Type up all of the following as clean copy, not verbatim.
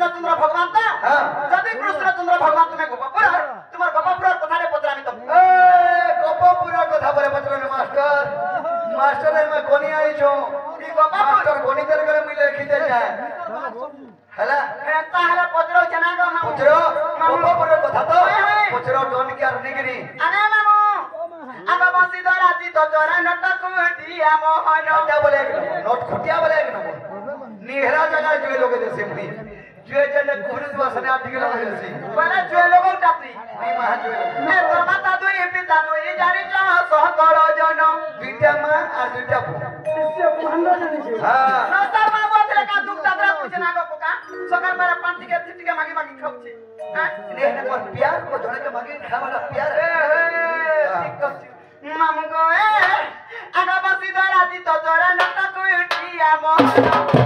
कृष्णचंद्र भगवान ता जदि कृष्णचंद्र भगवान तुम्हें गोपपुर तुम्हार गोपपुर कथारे पचरामी तो गोपपुर कथा परे पचरामी मास्टर में कोनी आई छो ई गोपपुर कोनी कर करे मिले खिते जाए हला हेता हला पचरो जना गो मामू पचरो गोपपुर कथा तो पचरो डोन के अर्निगिरी अने मामू आगा बसी दराती तो जोरा नटक हटिया मोहन क्या बोले नोट खुटिया बोले निहरा जगह जुए लोग देसे मुई जुए जने कुरुस वसने आटी के लोग देसे बड़ा जुए लोग उठाती नहीं महा जुए मैं तो माता तो ये पिता तो ये जानी चाह सह करो जन दुईटा मां और दुईटा पु इससे भंडो जानी छे हां न सर मां बोले का दुख दादरा कुछ ना को का सकर पर पंटी के चिट्टी के मागी मागी ठोक छे हां ने पर प्यार को जने के मागी खावाला प्यार ठीक कछ मामू गो आगा बसी दराती तो जोरा नटक हटिया मोहन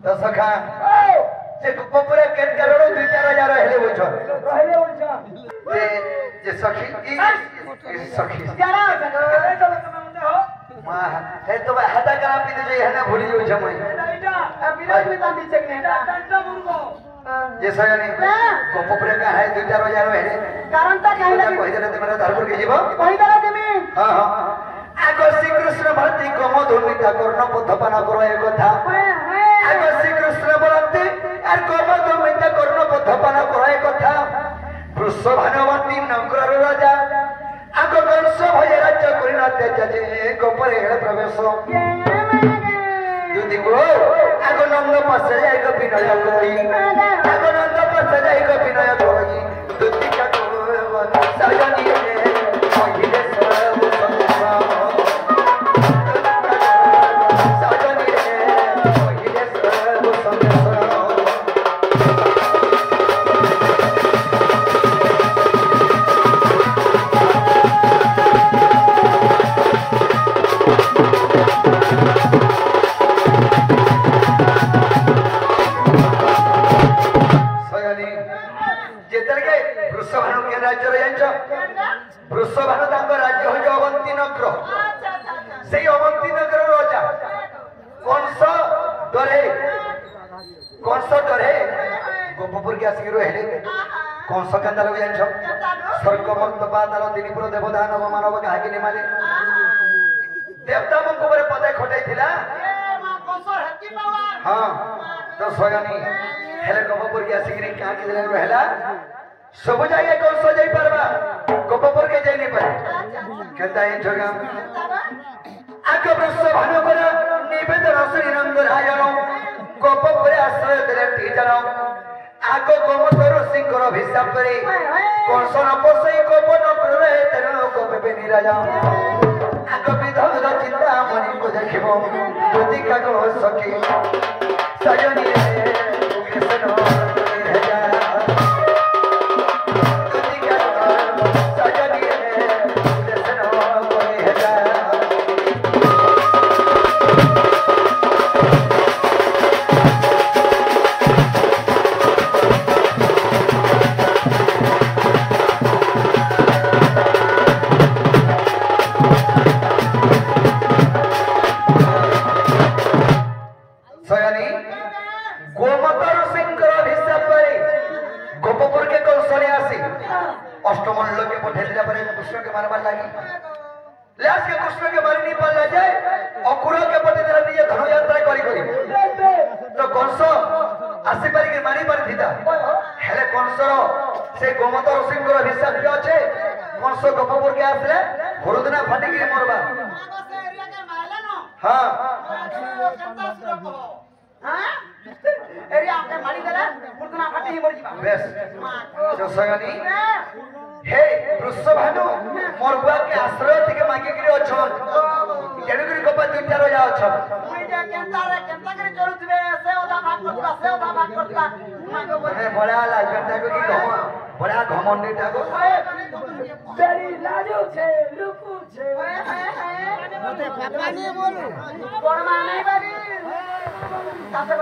तो सखा जे गोपपुर केन करोड़ 2-4 हेले होछ जे सखी ई सखी यारा जगह तो समय मुंडे हो मां हे तो हाता करा पी दे हेने भूली जो छमई एटा विरोध में ता दीचे ने डंडा मुर्गो जे सयनी गोपपुर का है 2-4 हेले कारण ता काहे लगे कहि देले तमरा धरपुर के जीव कहि देले तुमी हां हां आगो श्री कृष्ण भक्ति कम धूमिता कर्ण पथपाना करो ए कथा आगो श्री कृष्ण भक्ति আর কর্মদমিতা কর্ণ পথপানা করায় কথা বৃষভানুবতী নগর রাজা आगो कंस भय राज्य करिना तेजे गोपर हेळ प्रवेश दुदी गो आगो नंद पासे जाय गो विनय कोई आगो नंद पासे जाय गो विनय कोई दुदी का गो सजनी रे पहिले सब संसार सजनी रे पहिले सब संसार वृषभानु तांको राज्य होय अवंती नगर सेई अवंती नगर राजा कंस डरे गोपपुर के आसिक रहले कंस कंदर जानछो स्वर्ग भक्त पाताल तिनिपुर देवता नव मानव काहे नि माने देवता मन को पदे खटाई थिला हां तो सोयानी हेले गोपपुर के आसिक रे का कि रहला सब जाए कंस जाई परबा गोपपुर के जाई नहीं पारे कहता है जगह आगे वृषभानु कर निवेदन श्री नंदरायण गोपपुर आश्रय देले टीचर आगो गोमतर सिंहर अभिशाप करे कंस न पोसई गोपन करे तेरो गोपे निराजा आगो विधव चिंता मनि को देखिबो ज्योति का को सखी सजनी रे कृष्ण अष्टमल्ल के पठे दिला पर कृष्ण के मारबार लागी लास के कृष्ण के मारी नहीं पाला जाए अकुर के पठे दिला निजे धनु यात्रा करी तो कंस आसी पारी के मारी पारी थिता हेले कंसर से गोमतर सिंहर हिसाब के अछि कंस गोपपुर के आसले गुरुदना फाटी के मरबा से एरिया के मारले न हां केंता सुर कहो हां एरिया आपके मारी देला गुरुदना फाटी ही मर जीवा बेस जो सगनी हे वृषभानु मोर बुआ के आश्रय থেকে मागे गिरे अछन केनु गिरी गोपा दुइटा रजा अछन दुइटा केंता करे चलुथबे से ओदा भाग करतबा मागो बोले बड़ा लागता को की घम बड़ा घमंडीटा को बेरी लाजो छे लुकु छे मते पापा नहीं बोलू बड़मा नहीं बारी तासे